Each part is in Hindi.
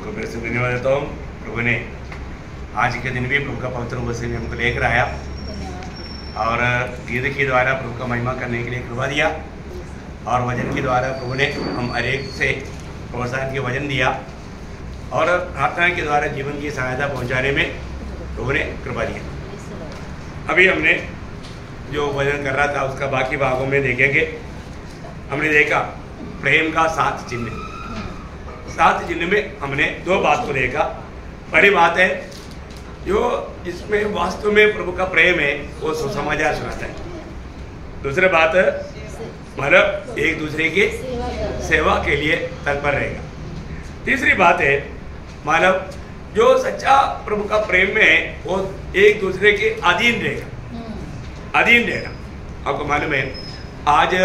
को फिर से धन्यवाद देता हूँ। प्रभु ने आज के दिन भी प्रभु का पवित्र वचन में हमको लेकर आया और गीत के द्वारा प्रभु का महिमा करने के लिए कृपा दिया और वचन के द्वारा प्रभु ने हम हर एक से प्रोत्साहन के वचन दिया और प्रार्थना के द्वारा जीवन की सहायता पहुंचाने में प्रभु ने कृपा दिया। अभी हमने जो वचन कर रहा था उसका बाकी भागों में देखेंगे। हमने देखा प्रेम का 7 चिन्ह। 7 चिन्ह में हमने 2 बात को देखा। पहली बात है जो जिसमें वास्तव में प्रभु का प्रेम है वो सुसमाचार सुनाता है। दूसरी बात मतलब एक दूसरे की सेवा के लिए तत्पर रहेगा। तीसरी बात है मानव जो सच्चा प्रभु का प्रेम में है वो एक दूसरे के अधीन रहेगा। अधीन रहना आपको मालूम है आज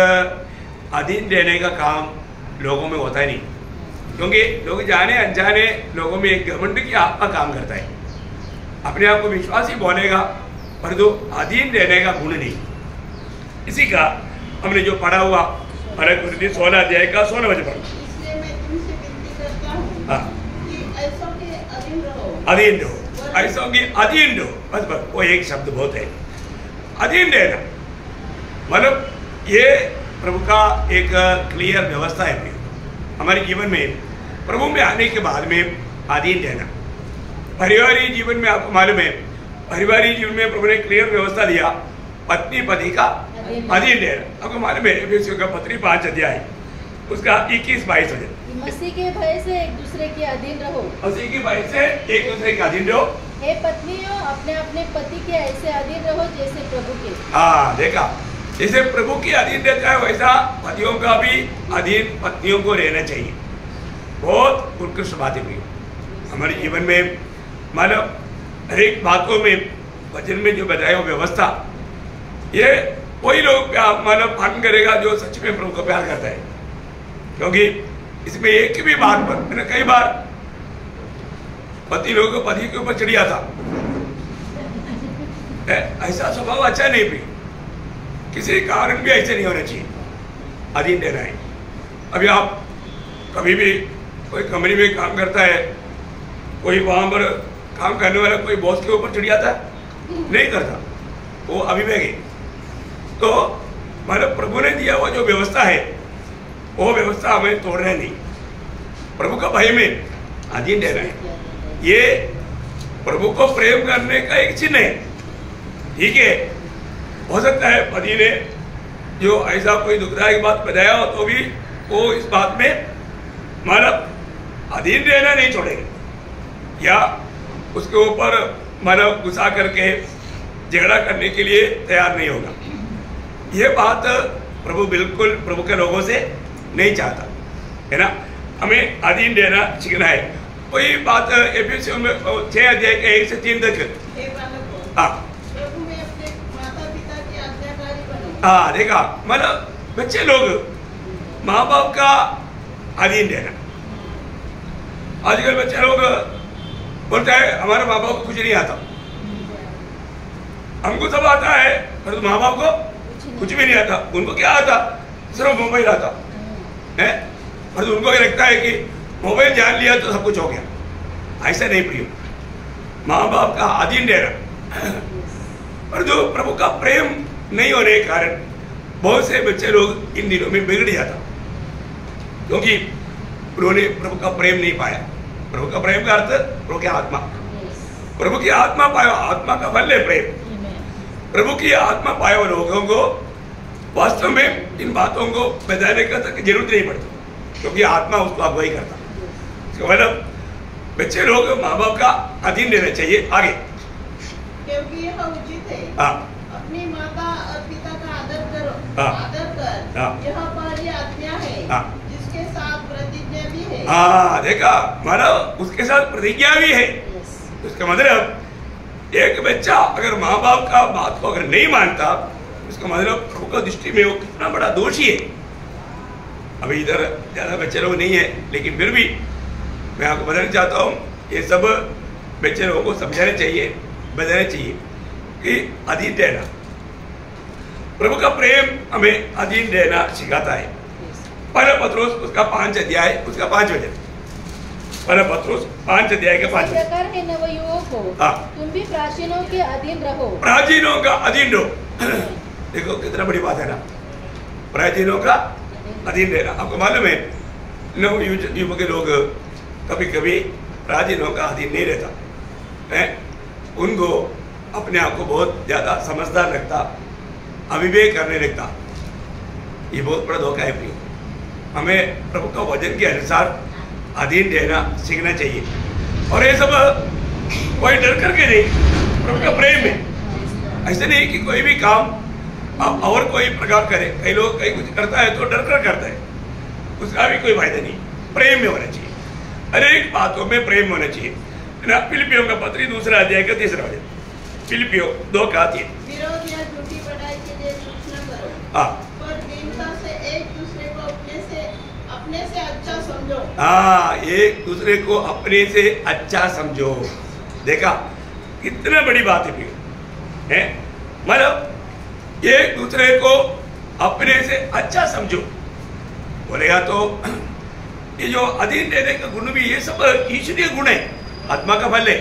अधीन रहने का काम लोगों में होता ही नहीं, क्योंकि लोग जाने अनजाने लोगों में एक घमंड की आत्मा काम करता है। अपने आप को विश्वासी बोलेगा पर तो अधीन रहने का गुण नहीं। इसी का हमने जो पढ़ा हुआ 16 अध्याय का 16 वचन पढ़ा। इसलिए मैं तुमसे विनती करता हूँ कि ऐसों के अधीन रहो। अधीन रहो, ऐसों की अधीन रहो। बस वो एक शब्द बहुत है, अधीन रहना। मतलब ये प्रभु का एक क्लियर व्यवस्था है हमारे जीवन में। प्रभु में आने के बाद में अधीन रहना। पारिवारिक जीवन में आपको मालूम है पारिवारिक जीवन में प्रभु ने क्लियर व्यवस्था दिया पत्नी पति का अधीन रहना। आपको मालूम है एफिसियों का पत्री 5 अध्याय उसका 21-22 वचन। मसीह के भय से एक दूसरे के अधीन रहो। मसीह के भय से एक दूसरे के अधीन रहो। हे पत्नियों अपने अपने पति के ऐसे अधीन रहो जैसे प्रभु के। हाँ देखा, जैसे प्रभु के अधीन रहता है वैसा पतियों का भी अधीन पत्नियों को रहना चाहिए। बहुत उत्कृष्ट बात है हमारे जीवन में। मानव हर एक बातों में वचन में जो बताया वो व्यवस्था ये वही लोग मानव पालन करेगा जो सच में प्रभु को प्यार करता है। क्योंकि इसमें एक भी बात पर मैंने कई बार पति लोगों को पति के ऊपर चिढ़िया था। ऐसा स्वभाव अच्छा नहीं भी, किसी कारण भी ऐसे नहीं होना चाहिए। अधीन रहना है। अभी आप कभी भी कोई कंपनी में काम करता है, कोई वहां पर काम करने वाला कोई बॉस के ऊपर चिढ़ियाता नहीं करता, वो अभिवेक है। तो मतलब प्रभु ने दिया हुआ जो व्यवस्था है वो व्यवस्था हमें तोड़ना नहीं। प्रभु का भय में अधीन रहना है। ये प्रभु को प्रेम करने का एक चिन्ह है। ठीक है, हो सकता है पति ने जो ऐसा कोई दुखदायक बात बताया हो तो भी वो इस बात में मानव अधीन रहना नहीं छोड़ेगा या उसके ऊपर मानव गुस्सा करके झगड़ा करने के लिए तैयार नहीं होगा। ये बात प्रभु बिल्कुल प्रभु के लोगों से नहीं चाहता है ना। हमें अधीन रहना सीखना है। वही बात एफिसियों में 6 अध्याय के 1 से 3 तक। प्रभु में अपने माता पिता की आज्ञाकारी बनो। हाँ देखा, मतलब बच्चे लोग माँ बाप का अधीन रहना। आजकल बच्चे लोग बोलते हैं हमारे माँ बाप को कुछ नहीं आता। हमको सब आता है पर माँ बाप को कुछ भी नहीं आता। उनको क्या आता? सिर्फ मोबाइल आता है। पर उनको ये लगता है कि मोबाइल जान लिया तो सब कुछ हो गया। ऐसा नहीं प्रिय, माँ बाप का अधीन रहना। पर जो प्रभु का प्रेम नहीं होने के कारण बहुत से बच्चे लोग इन दिनों में बिगड़ जाता, क्योंकि उन्होंने प्रभु का प्रेम नहीं पाया। प्रभु का प्रेम का अर्थ प्रभु की आत्मा। प्रभु की आत्मा पाया, आत्मा का फल है प्रेम। प्रभु की आत्मा पाए हुए लोगों को वास्तव में इन बातों को बताने का तक जरूरत नहीं पड़ती, क्योंकि आत्मा उसको अगुवाई करता। मतलब बच्चे लोग माँ बाप का अधीन रहना चाहिए। आगे क्योंकि यह उचित है। अपनी माता और पिता का आदर करो। आदर कर, यह पहली आज्ञा है जिसके साथ प्रतिज्ञा भी है। हाँ देखा, मतलब उसके साथ प्रतिज्ञा भी है। उसका मतलब एक बच्चा अगर माँ बाप का बात को अगर नहीं मानता उसका मतलब प्रभु का दृष्टि में वो कितना बड़ा दोषी है। अभी इधर ज्यादा बच्चे लोग नहीं है, लेकिन फिर भी मैं आपको बताना चाहता हूँ ये सब बच्चे लोगों को समझाना चाहिए, बताना चाहिए कि अधीन रहना। प्रभु का प्रेम हमें अधीन रहना सिखाता है। पहला पत्रोस उसका 5 अध्याय उसका 5 वचन। पहला पत्रोस 5 अध्याय के 5 प्रकार है नवयुवकों हाँ। तुम भी प्राचीनों के अधीन रहो। प्राचीनों का अधीन रहो। देखो कितना बड़ी बात है ना, प्राचीनों का अधीन रहना। आपको मालूम है नव युवक के लोग कभी कभी प्राचीनों का अधीन नहीं रहता है, उनको अपने आप को बहुत ज्यादा समझदार लगता, अविवेक करने लगता। ये बहुत बड़ा धोखा है प्रिय। हमें प्रभु का वचन के अनुसार अधीन रहना सीखना चाहिए। और ये सब कोई डर करके नहीं, प्रभु का प्रेम में। ऐसे नहीं कि कोई भी काम और कोई प्रकार करे। कई लोग कहीं कुछ करता है तो डर कर करता है, उसका भी कोई फायदा नहीं। प्रेम में होना चाहिए, अनेक बातों में प्रेम होना चाहिए ना। फिलिपियों का पत्री 2 अध्याय का 3 वचन, फिलिपियों 2:3। विरोध या झूठी बढ़ाई के लिए कुछ न करो, हाँ पर दीनता से एक दूसरे को अपने से अच्छा समझो। हाँ, एक दूसरे को अपने से अच्छा समझो। देखा कितना बड़ी बात है प्रिय है, मतलब एक दूसरे को अपने से अच्छा समझो बोलेगा तो ये जो अधीन रहने का गुण भी, ये सब ईश्वरीय गुण है, आत्मा का फल है।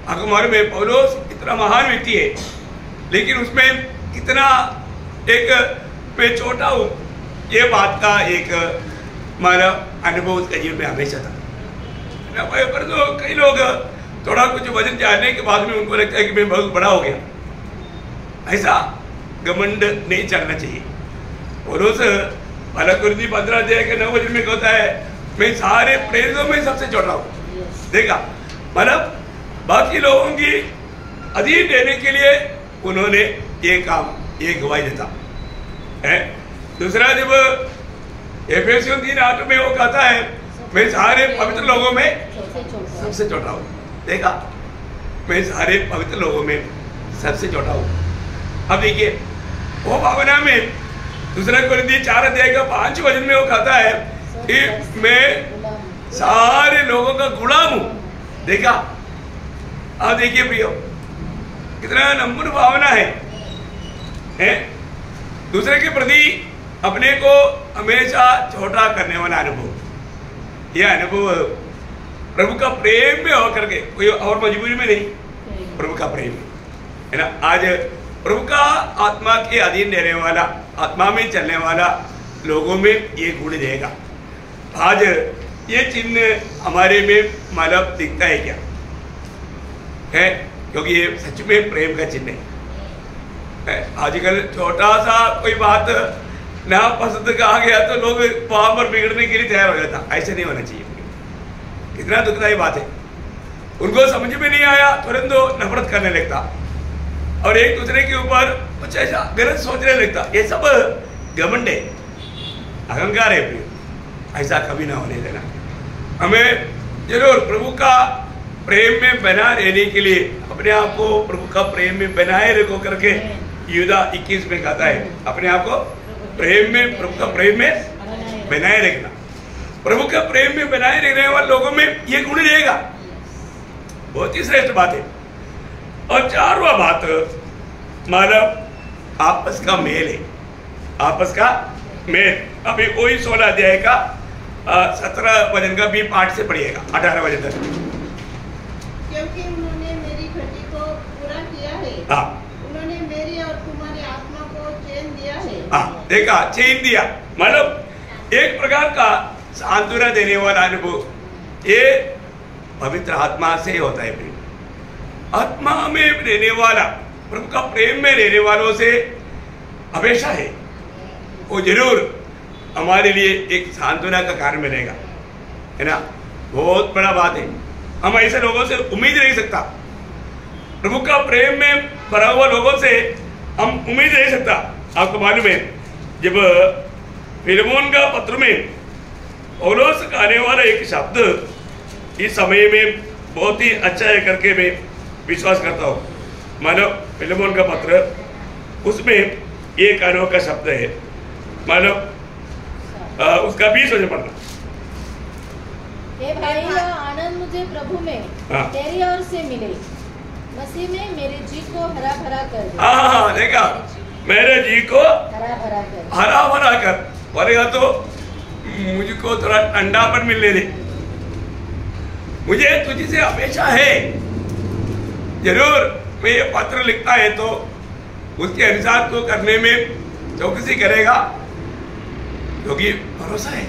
आपको मालूम है पौलुस इतना महान व्यक्ति है, लेकिन उसमें कितना एक मैं छोटा हूँ ये बात का एक हमारा अनुभव उसके जीवन में हमेशा था। पर तो कई लोग थोड़ा कुछ वजन जानने के बाद में उनको लगता है कि मैं बहुत बड़ा हो गया। ऐसा घमंड नहीं चलना चाहिए। पौलुस 15 अध्याय के 9 वचन में कहता है मैं सारे प्रेरितों में सबसे छोटा हूँ। देखा मतलब बाकी लोगों की अधीन रहने के लिए उन्होंने ये काम, ये गवाही देता है। दूसरा जब एफेसियों 3:8 में वो कहता है मैं सारे पवित्र लोगों में सबसे छोटा हूँ। देखा मैं सारे पवित्र लोगों में सबसे छोटा हूँ। अब देखिए वो भावना में 2 कोरिन्थियों 4 अध्याय का 5 वचन में वो कहता है कि मैं सारे लोगों का गुलाम हूँ। देखा अब देखिए प्रियो कितना नम्र भावना है दूसरे के प्रति अपने को हमेशा छोटा करने वाला अनुभव। यह अनुभव प्रभु का प्रेम में होकर के, कोई और मजबूरी में नहीं, प्रभु का प्रेम है ना। आज प्रभु का आत्मा के अधीन रहने वाला, आत्मा में चलने वाला लोगों में ये गुण रहेगा। आज ये चिन्ह हमारे में मतलब दिखता है क्या है, क्योंकि ये सच में प्रेम का चिन्ह है। आजकल छोटा सा कोई बात ना पसंद कहा गया तो लोग वहां पर बिगड़ने के लिए तैयार हो जाता। ऐसे नहीं होना चाहिए। कितना दुखदायी बात है, उनको समझ में नहीं आया तुरंत नफरत करने लगता और एक दूसरे के ऊपर कुछ ऐसा गलत सोचने लगता। ये सब घमंड है, अहंकार है प्रिय। ऐसा कभी ना होने देना। हमें जरूर प्रभु का प्रेम में बना रहने के लिए अपने आप को प्रभु का प्रेम में बनाए रखो करके यूदा 21 में कहता है अपने आप को प्रेम में, प्रभु का प्रेम में बनाए रखना। प्रभु का प्रेम में बनाए रहने वाले लोगों में ये गुण रहेगा। बहुत ही श्रेष्ठ बात है। और 4वां बात मानव आपस का मेल है। आपस का मेल अभी वही 16 अध्याय का 17 वचन का भी पाठ से पढ़िएगा 18 वचन तक। क्योंकि उन्होंने मेरी घटी को पूरा किया है। हाँ उन्होंने मेरी और तुम्हारी आत्मा को चैन दिया है। हाँ देखा, चैन दिया मतलब एक प्रकार का सांत्वना देने वाला अनुभव। ये पवित्र आत्मा से होता है। आत्मा में रहने वाला, प्रभु का प्रेम में रहने वालों से हमेशा है वो जरूर हमारे लिए एक सांत्वना का कारण बनेगा, है ना। बहुत बड़ा बात है। हम ऐसे लोगों से उम्मीद नहीं सकता, प्रभु का प्रेम में भरा हुआ लोगों से हम उम्मीद नहीं सकता। आपको मालूम है जब फिलेमोन का पत्र में पौलुस कहने वाला एक शब्द इस समय में बहुत ही अच्छा है करके मैं विश्वास करता हूँ। मानो फिलेमोन का पत्र उसमें एक अनोखा शब्द है। मानो उसका 20 वचन पढ़ना। हे भाई आनंद मुझे प्रभु में तेरी ओर से मिले, मसीह में मेरे जी को हरा भरा कर दे। हाँ देखा, मेरे जी को हरा भरा कर बोलेगा तो मुझको थोड़ा ठंडापन मिलने दे, मुझे तुझसे अपेक्षा है, जरूर मैं ये पत्र लिखता है तो उसके अनुसार तो करने में चौकसी करेगा, क्योंकि भरोसा है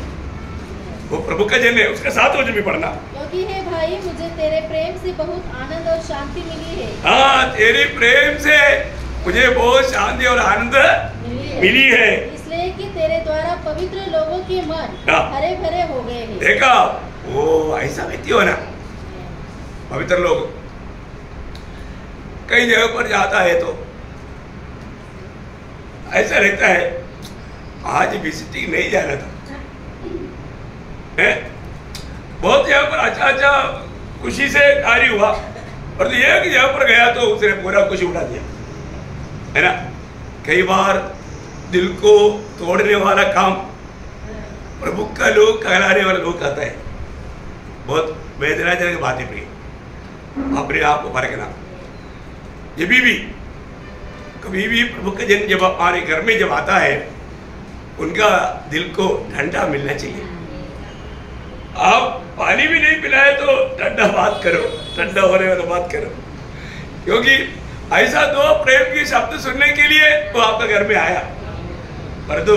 वो प्रभु का जन है, उसके साथ मुझे भी पढ़ना। क्योंकि हे भाई मुझे तेरे प्रेम से बहुत आनंद और शांति मिली है। हाँ, तेरे प्रेम से मुझे बहुत शांति और आनंद मिली है। इसलिए कि तेरे द्वारा पवित्र लोगों के मन हरे भरे हो गए हैं। देखा, वो ऐसा व्यक्ति हो ना, पवित्र लोग कई जगह पर जाता है तो ऐसा रहता है, आज विजिटिंग नहीं जाना था, है? बहुत जगह पर अच्छा खुशी से कार्य हुआ, और एक जगह पर गया तो उसने पूरा खुशी उड़ा दिया, है ना। कई बार दिल को तोड़ने वाला काम प्रभु का लोग कहलाने वाला लोग कहता है, बहुत वेदनाजनक बात है प्रिय, अपने आप को परखना। जब भी कभी भी प्रभु का जन जब हमारे घर में जब आता है, उनका दिल को ठंडा मिलना चाहिए। आप पानी भी नहीं पिलाए तो ठंडा बात करो, ठंडा होने वाला बात करो, क्योंकि ऐसा तो प्रेम की शब्द सुनने के लिए वो आपका घर में आया, परंतु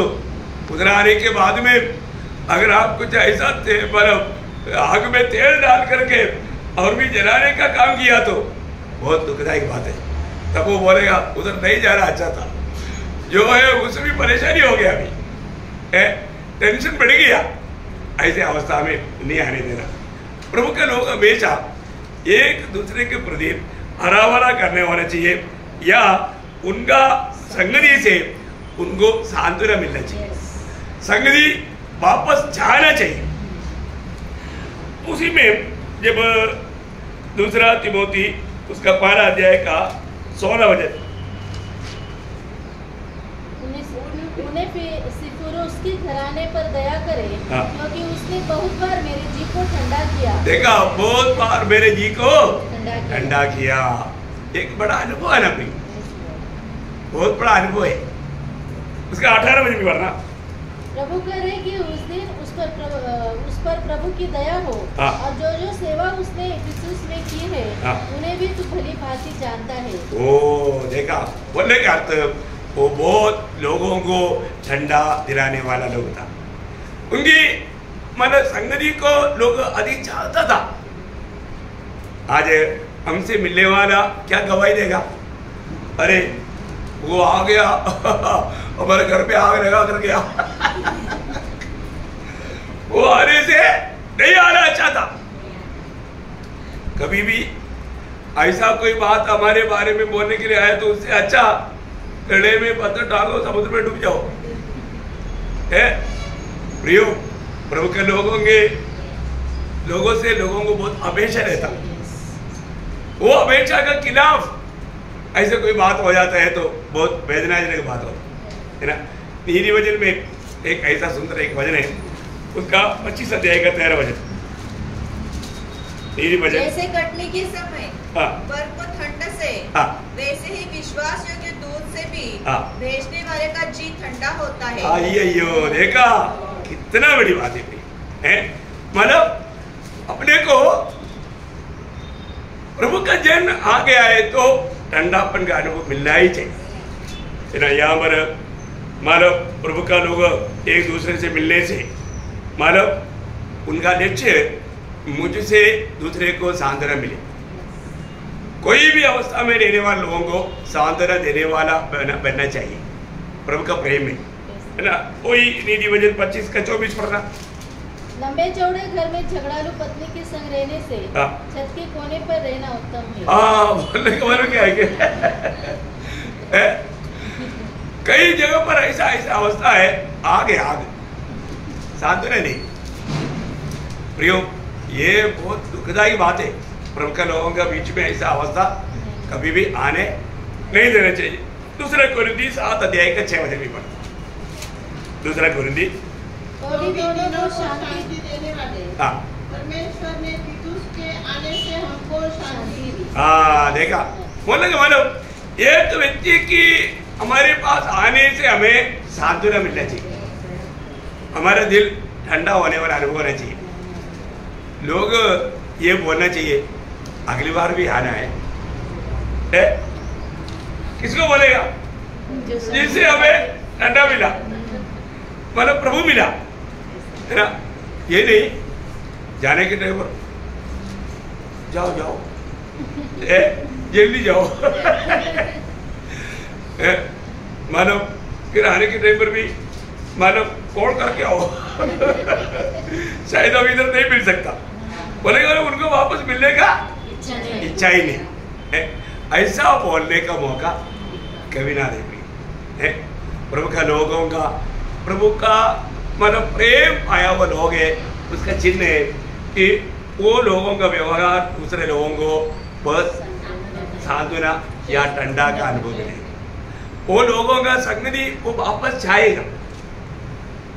उधर आने के बाद में अगर आप कुछ ऐसा आग में तेल डाल करके और भी जलाने का काम किया तो बहुत दुखदायक बात है। तब वो बोलेगा उधर नहीं जा रहा, अच्छा था, जो है उसमें भी परेशानी हो गया, अभी टेंशन बढ़ गया। ऐसे अवस्था में नहीं आने देना। प्रभु के लोग हमेशा एक दूसरे के प्रति हरावरा करने होना चाहिए, या उनका संगति से उनको सांत्वना मिलना चाहिए, संगति वापस जाना चाहिए। उसी में जब दूसरा तिमोथी उसका 12 अध्याय का 16 वचन, उसके घराने पर दया करे, क्योंकि उसने बहुत बार मेरे जी को ठंडा किया। देखा, बहुत बार मेरे जी को ठंडा किया। एक बड़ा अनुभव है ना भाई, बहुत बड़ा अनुभव है। उसका 18 वचन भी पढ़ना। प्रभु करे कि उस दिन उस पर प्रभु की दया हो, और जो सेवा उसने इफिसुस में की है, उन्हें भी तू भली भांति जानता है। ओ देखा, बोलने का अर्थ वो बहुत लोगों को ठंडा दिलाने वाला लोग था। उनकी मतलब संगति को लोग अधिक चाहता था। आज हमसे मिलने वाला क्या गवाही देगा, अरे वो आ गया हमारे घर पे आग लगा कर गया वो आने से नहीं आना अच्छा था। कभी भी ऐसा कोई बात हमारे बारे में बोलने के लिए आया तो उससे अच्छा गले में पत्थर डालो, समुद्र में डूब जाओ, है प्रियो। प्रभु के लोगों से लोगों को बहुत अपेक्षा रहता, वो अपेक्षा का खिलाफ ऐसे कोई बात हो जाता है तो बहुत वेदनाजनक बात होती है ना। नीति वचन में एक ऐसा सुंदर एक वचन है, उसका 25 अध्याय का 13 वचन। नीति वचन, जैसे कटनी के समय बर्फ को ठंड से, वैसे ही विश्वास योग्य दूध से भी भेजने वाले का जी ठंडा होता है। आइयो देखा, कितना बड़ी बात है। मतलब अपने को प्रभु का जन आ गया है तो ठंडापन का अनुभव मिलना ही चाहिए। यहाँ पर मानव प्रभु का लोग एक दूसरे से मिलने से मानव उनका लक्ष्य मुझसे दूसरे को सांत्वना मिले। कोई भी अवस्था में रहने वाले लोगों को सांत्वना देने वाला बनना चाहिए प्रभु का प्रेम में, है ना। वही नीति वचन 25 का 24 पढ़ना। लंबे चौड़े घर में झगड़ालू पत्नी के संग रहने से छत के कोने पर रहना उत्तम है। बोलने का मतलब क्या है कई जगह पर ऐसा अवस्था है, आगे सांत्वना नहीं। प्रियो, ये बहुत दुखदायी बात है। प्रभु के लोगों के बीच में ऐसा अवस्था कभी भी आने नहीं देना चाहिए। दूसरा कोरिन्थी 7 अध्याय का 6 वचन भी पढ़ो। दूसरा कोरिन्थी, शांति देने वाले परमेश्वर ने तीतुस के आने से हमको शांति दी। देखा, बोलने का मतलब एक व्यक्ति की हमारे पास आने से हमें सांत्वना मिलना चाहिए, हमारा दिल ठंडा होने वाला अनुभव होना चाहिए। लोग ये बोलना चाहिए अगली बार भी आना है। किसको बोलेगा? जिससे हमें ठंडा मिला, मतलब प्रभु मिला, है ना। ये नहीं जाने के टाइम पर जाओ जाओ जल्दी जाओ मानो फिर आने के टाइम पर भी मानो कॉल करके आओ शायद अब इधर नहीं मिल सकता, बोलेगा उनको वापस मिलने का इच्छा ही नहीं। ऐसा बोलने का मौका कभी ना दे। प्रभु का लोगों का, प्रभु का मतलब प्रेम पाया हुआ लोग है, उसका चिन्ह है कि वो लोगों का व्यवहार दूसरे लोगों को बस सांत्वना या ठंडा का अनुभव मिलेगा। वो लोगों का संगति वो वापस चाहेगा,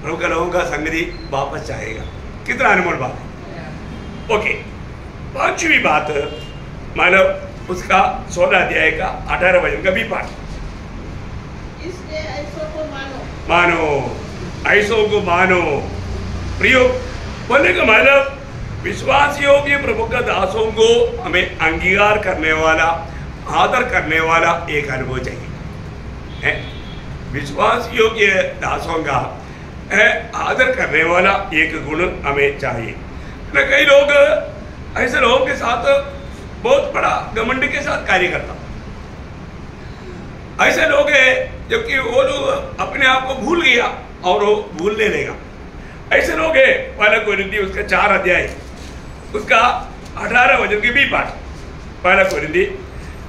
प्रभु का लोगों का संगति वापस चाहेगा। कितना अनमोल बात है। ओके, पांचवी बात मानव उसका 16 अध्याय का 18 वचन का भी पाठ। इसलिए ऐसों को मानो, ऐसों को मानो। प्रियो बोलने का मतलब विश्वास योग्य प्रभु का दासों को हमें अंगीकार करने वाला, आदर करने वाला एक अनुभव चाहिए। विश्वास योग्य दासों का आदर करने वाला एक गुण हमें चाहिए। कई लोग ऐसे लोगों के साथ बहुत बड़ा घमंड के साथ कार्य करता, ऐसे लोग हैं जबकि वो लोग अपने आप को भूल गया और वो भूलने देगा। ऐसे लोग हैं, पहला कोरिन्थी उसका 4 अध्याय उसका 18 वचन के भी पाठ। पहला कोरिन्थी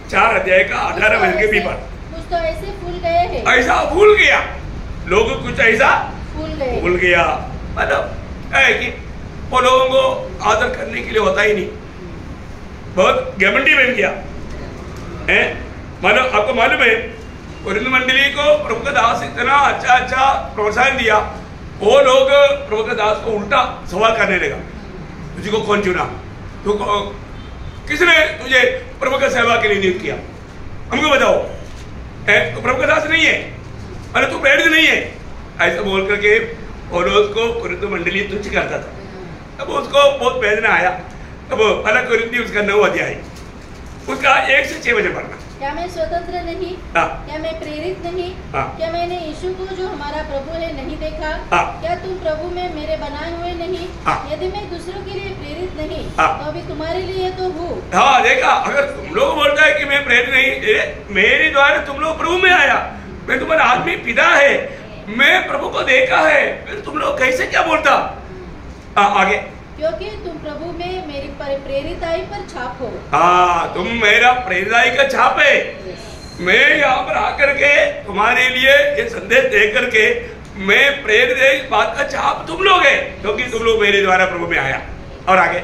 4 अध्याय का 18 वचन के भी पाठ। कुछ तो ऐसे भूल गए हैं, ऐसा भूल गया, लोग कुछ ऐसा भूल गया, मतलब है कि वो लोगों को आदर करने के लिए होता ही नहीं, बहुत घमंडी बन गया है। मतलब आपको मालूम है कोरिन्थ मंडली को प्रभु का दास इतना अच्छा प्रोत्साहन दिया, वो लोग प्रभु का दास को उल्टा सवाल करने लगा, तुझको कौन चुना, तू किसने तुझे प्रभु का सेवा के लिए नियुक्त किया, हमको बताओ, तो प्रभु का दास नहीं है, अरे तू प्रेरित नहीं है, ऐसा बोल करके पौलुस को कोरिन्थ मंडली तुच्छ करता था। तब उसको बहुत वेदना आया। तब पहला कोरिन्थी उसका 9 अध्याय उसका 1 से 6 वचन पढ़ना। क्या मैं स्वतंत्र नहीं? क्या मैं प्रेरित नहीं? क्या मैंने यीशु को जो हमारा प्रभु है नहीं देखा? क्या तुम प्रभु में मेरे बनाए हुए नहीं? यदि मैं दूसरों के लिए प्रेरित नहीं तो अभी तुम्हारे लिए तो हूँ। हाँ, देखा, अगर तुम लोग बोलता है कि मैं प्रेरित नहीं, मेरे द्वारा तुम लोग प्रभु में आया, मैं तुम्हारा आदमी पिता है, मैं प्रभु को देखा है, फिर तुम लोग कैसे क्या बोलता? आगे, क्योंकि तुम प्रभु में मेरी प्रेरिताई पर छाप हो। हाँ, तुम मेरा प्रेरिताई का छाप है। मैं यहाँ पर आकर के तुम्हारे लिए ये संदेश दे करके मैं प्रेरित है, इस बात का छाप तुम लोग है, क्योंकि तुम लोग मेरे द्वारा प्रभु में आया। और आगे,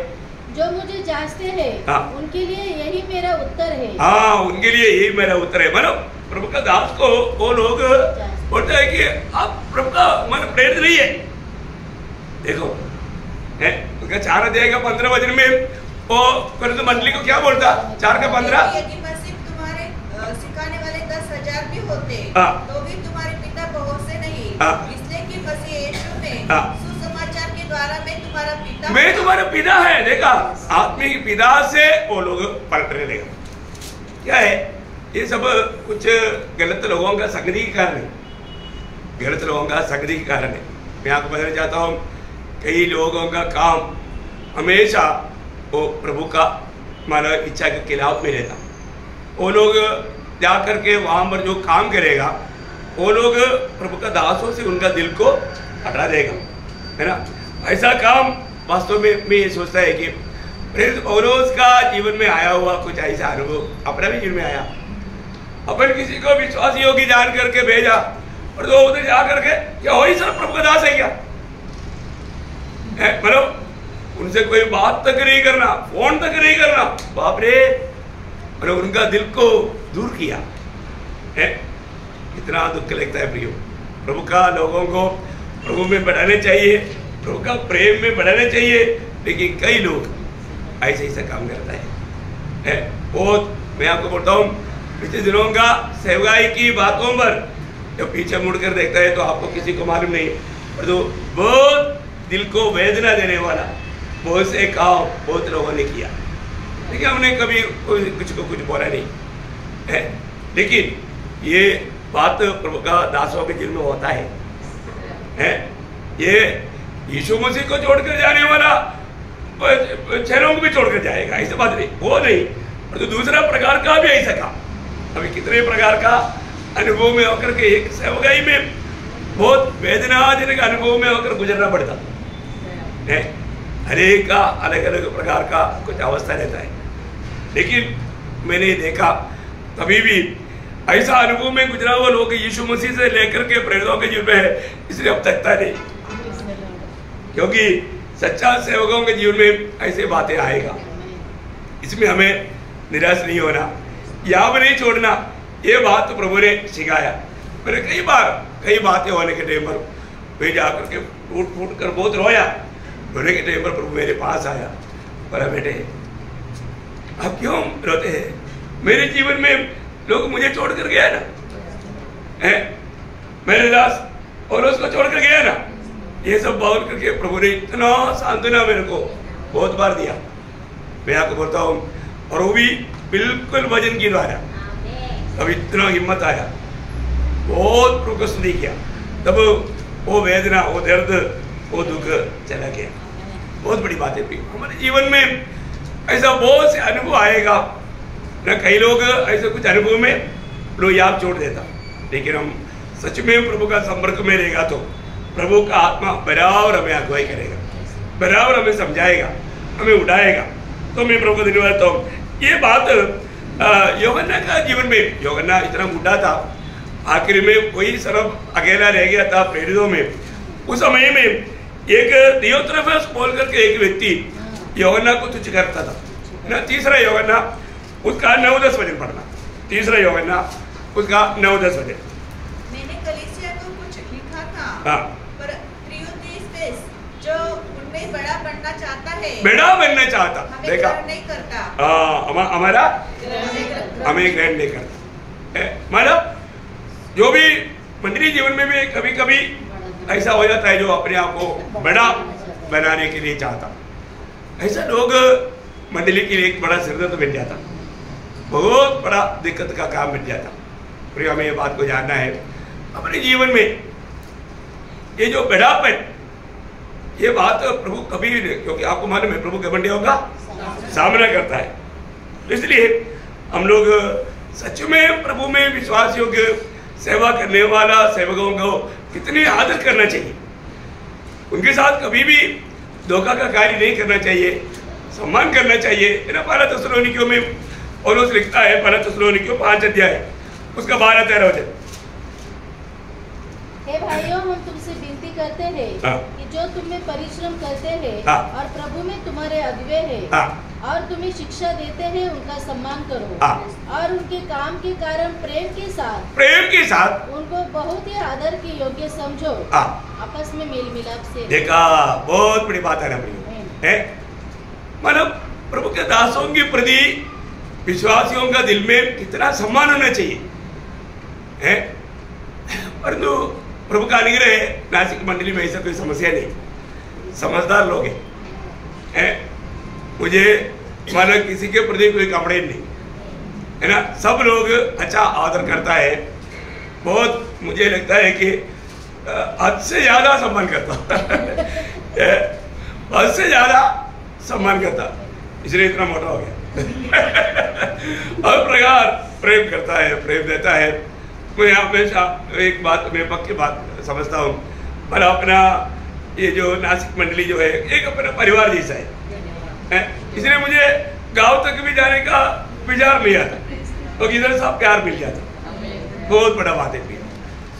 जो मुझे जांचते हैं उनके लिए यही मेरा उत्तर है। हाँ, उनके लिए यही मेरा उत्तर है। मतलब प्रभु का दास को वो लोग बोलते हैं कि आप प्रभु का मन प्रेरित नहीं है। देखो उसका 4 अध्याय का 15 वचन में वो कोरिन्थ मंडली को क्या बोलता? 4 का 15, यदि मसीह तुम्हारे सिखाने वाले 10,000 भी होते तो भी तुम्हारे पिता बहुत से नहीं, इसलिए कि मसीह यीशु में सुसमाचार के द्वारा मैं तुम्हारा पिता है। देखा, आत्मिक पिता से वो लोग पलटने लगा। क्या है ये सब? कुछ गलत लोगों का संगति के कारण है, गलत लोगों का संगति के कारण है। मैं आपको बताना चाहता हूँ, कई लोगों का काम हमेशा वो प्रभु का मानो इच्छा के खिलाफ में रहता। वो लोग जा करके वहाँ पर जो काम करेगा, वो लोग प्रभु का दासों से उनका दिल को हटा देगा, है ना। ऐसा काम वास्तव में मैं ये सोचता है कि प्रेरित पौलुस का जीवन में आया हुआ कुछ ऐसा अनुभव अपना भी जीवन में आया। अपन किसी को विश्वास योग्य जान करके भेजा और तो उधर जा करके क्या वही सर प्रभु का दास है क्या? मतलब उनसे कोई बात तक नहीं करना, फोन तक नहीं करना, बाप रे, मतलब उनका दिल को दूर किया है। इतना दुख लगता है प्रियो। प्रभु का लोगों को प्रभु में बढ़ाने चाहिए, प्रभु का प्रेम में बढ़ाने चाहिए, लेकिन कई लोग ऐसे ऐसा काम करता है। बहुत मैं आपको बोलता हूँ, पिछले दिनों का सेवकाई की बातों पर जब पीछे मुड़कर देखता है तो आपको किसी को मालूम नहीं, और तो बहुत दिल को वेदना देने वाला बहुत से काम बहुत लोगों ने किया, लेकिन हमने कभी कुछ को कुछ बोला नहीं है। लेकिन ये बात प्रभु का दासों के जीवन में होता है। ये यीशु मसीह को छोड़कर जाने वाला चेलों को भी छोड़कर जाएगा, ऐसी बात नहीं, वो नहीं। और तो दूसरा प्रकार का भी ऐसा काम, अभी कितने प्रकार का अनुभव में होकर के एक सेवकाई में बहुत वेदनाजनक अनुभव में होकर गुजरना पड़ता है। हरेक का अलग अलग प्रकार का कुछ अवस्था रहता है, लेकिन मैंने देखा कभी भी ऐसा अनुभव में गुजरा हुआ लोग यीशु मसीह से लेकर के प्रेरितों के जीवन में है, इसलिए अब तक नहीं, क्योंकि सच्चा सेवकों के जीवन में ऐसे बातें आएगा। इसमें हमें निराश नहीं होना, याद नहीं छोड़ना। ये बात तो प्रभु ने सिखाया। मैंने कई बातें होने के टाइम पर मैं जाकर के फूट फूट कर बहुत रोया। रोने के टाइम पर प्रभु मेरे पास आया, बोला बेटे आप क्यों रोते हैं? मेरे जीवन में लोग मुझे छोड़ कर गया ना, मेरे दास और उसको छोड़ कर गया ना। ये सब बात करके प्रभु ने इतना सांत्वना मेरे को बहुत बार दिया, मैं आपको बोलता हूँ। और वो भी बिल्कुल वजन के द्वारा, तब इतना हिम्मत आया, बहुत प्रभु को स्तुति किया, तब वो वेदना, वो दर्द, वो दुख चला गया। बहुत बड़ी बात है हमारे जीवन में, ऐसा बहुत से अनुभव आएगा ना। कई लोग ऐसे कुछ अनुभव में लोग याद छोड़ देता, लेकिन हम सच में प्रभु का संपर्क में रहेगा तो प्रभु का आत्मा बराबर हमें अगुवाई करेगा, बराबर हमें समझाएगा, हमें उठाएगा। तो मैं प्रभु को धन्यवाद देता हूँ। ये बात यूहन्ना का जीवन में, यूहन्ना इतना बूढ़ा था, आखिर में कोई सिर्फ अकेला रह गया था प्रेरितों में। उस समय में एक थियोत्रोफस बोल करके एक व्यक्ति यूहन्ना को तुच्छ करता था ना। तीसरा यूहन्ना उसका 9-10 वचन पढ़ना, तीसरा यूहन्ना उसका 9-10 वचन। मैंने कलीसिया को कुछ लिखा था, हाँ, पर त्रियोतीस जो उनमें बड़ा बनना चाहता है, बड़ा बनना चाहता, हमें देखा ग्रहण नहीं करता, हमारा हमें ग्रहण नहीं करता। मतलब जो भी मंदिरी जीवन में भी कभी कभी ऐसा हो जाता है, जो अपने आप को बड़ा बनाने के लिए चाहता, ऐसा लोग मंडली के लिए एक बड़ा सिरदर्द बन जाता, बहुत बड़ा दिक्कत का काम बन जाता। फिर हमें ये बात को जानना है अपने जीवन में, ये जो बड़ापन, ये बात प्रभु कभी नहीं, क्योंकि आपको मालूम है प्रभु घमंडियों का सामना करता है। इसलिए हम लोग सच में प्रभु में विश्वास योग्य सेवा करने वाला सेवकों को कितनी आदर करना चाहिए, उनके साथ कभी भी धोखा का कार्य नहीं करना चाहिए, सम्मान करना चाहिए। पहला थिस्सलुनीकियों में पौलुस लिखता है, पहला थिस्सलुनीकियों 5 अध्याय उसका 12-13 वचन। हे भाइयों, हम तुमसे विनती करते हैं कि जो तुम में परिश्रम करते हैं और प्रभु में तुम्हारे अगुवे हैं और तुम्हें शिक्षा देते हैं, उनका सम्मान करो और उनके काम के कारण प्रेम के साथ उनको बहुत ही आदर के योग्य समझो, आपस में मेल मिलाप से। देखा, बहुत बड़ी बात है ना है, मतलब प्रभु के दासों के प्रति विश्वासियों का दिल में कितना सम्मान होना चाहिए है। परंतु प्रभु का अनुग्रह है, नासिक मंडली में ऐसा कोई समस्या नहीं, समझदार लोग हैं। मुझे मानो किसी के प्रति कोई कंप्लेंट नहीं है ना, सब लोग अच्छा आदर करता है। बहुत मुझे लगता है कि हद से ज्यादा सम्मान करता हद से ज्यादा सम्मान करता, इसलिए इतना मोटा हो गया और प्रकार प्रेम करता है, प्रेम देता है। मैं हमेशा एक बात, मैं पक्की बात समझता हूँ, पर अपना ये जो नासिक मंडली जो है एक अपना परिवार जैसा है, इसलिए मुझे गांव तक भी जाने का विचार नहीं आता, तो इधर सब प्यार मिल जाता, बहुत बड़ा बात है।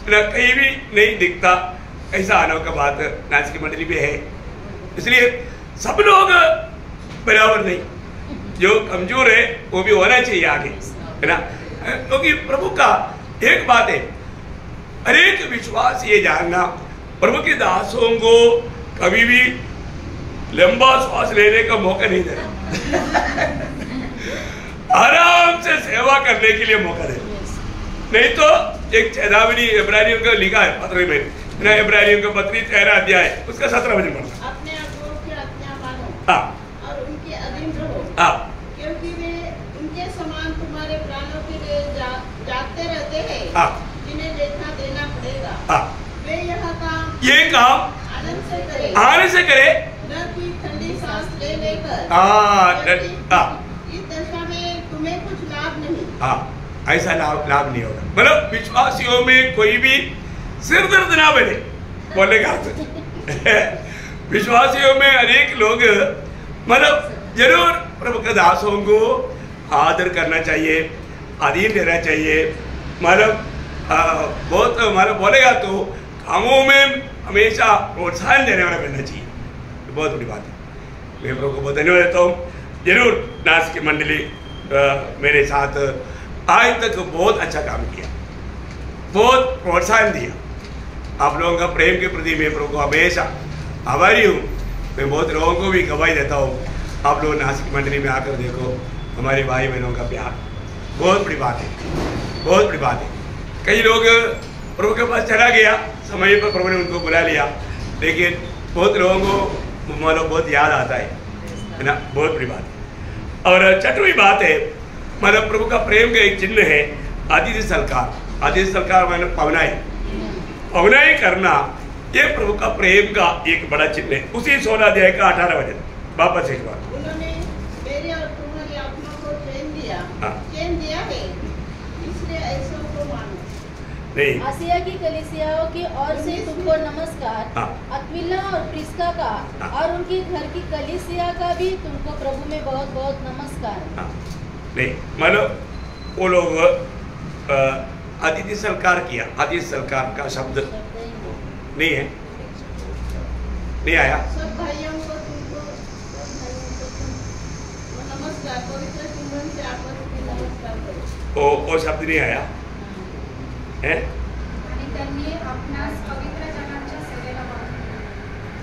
कहीं भी नहीं दिखता ऐसा अनोखा बात नासिक मंडली में है। इसलिए सब लोग बराबर नहीं, जो कमजोर है वो भी होना चाहिए आगे, है ना। क्योंकि प्रभु का एक बात है, हरेक विश्वास ये जानना, प्रभु के दासों को कभी भी लंबा श्वास लेने का मौका नहीं देना आराम से सेवा करने के लिए मौका देना। नहीं तो एक चेतावनी इब्रानियों का लिखा है पत्र में, इब्रानियों का पत्री 13 अध्याय उसका 17 वचन पढ़ना। अपने अगुओं की आज्ञा मानो और उनके अधीन रहो, क्योंकि वे उनके समान तुम्हारे प्राणों के लिए जागते रहते हैं, जिन्हें लेखा देना पड़ेगा। वे यह काम आनंद से करे, न कि ठंडी सांस ले लेकर। इस दशा में तुम्हें कुछ लाभ नहीं। ऐसा लाभ नहीं होगा। मतलब विश्वासियों में कोई भी सिर दर्द ना बने, बोलने का विश्वासियों में अनेक लोग मतलब जरूर प्रभु के दासों को आदर करना चाहिए, अधीन रहना चाहिए। मतलब बहुत मतलब बोलेगा तो कामों में हमेशा प्रोत्साहन देने वाला बनना चाहिए। बहुत बड़ी बात है। मैं प्रभु को बहुत धन्यवाद देता हूँ। जरूर नास की मंडली मेरे साथ आज तक बहुत अच्छा काम किया, बहुत प्रोत्साहन दिया। आप लोगों का प्रेम के प्रति मैं प्रभु को हमेशा आभारी हूँ। मैं बहुत लोगों को भी गवाही देता हूँ, आप लोग नासिक मंडली में आकर देखो हमारे भाई बहनों का प्यार। बहुत बड़ी बात है, बहुत बड़ी बात है। कई लोग प्रभु के पास चला गया, समय पर प्रभु ने उनको बुला लिया, लेकिन बहुत लोगों को मतलब बहुत याद आता है ना। बहुत बड़ी बात है। और छठवीं बात है, मतलब प्रभु का प्रेम का एक चिन्ह है आतिथ्य सत्कार। आतिथ्य सत्कार मतलब पवनाई करना, ये प्रभु का प्रेम का एक बड़ा चिन्ह है। उसी 16 अध्याय का 18 वचन वापस एक बार। उन्होंने मेरे और तुम्हारी आत्मा को चैन दिया है, इसलिए ऐसा को मानो। नहीं, आसिया की कलीसियाओं की ओर से तुमको नमस्कार। अक्विला और प्रिस्का का और उनके घर की कलीसिया का भी तुमको प्रभु में बहुत बहुत नमस्कार। नहीं, मानो वो लोग अतिथि सत्कार किया। अतिथि सत्कार का शब्द नहीं है, नहीं आया। सब भाइयों को तुमको नमस्कार, पवित्र चुंबन से आपस में नमस्कार करो। वो शब्द नहीं आया है।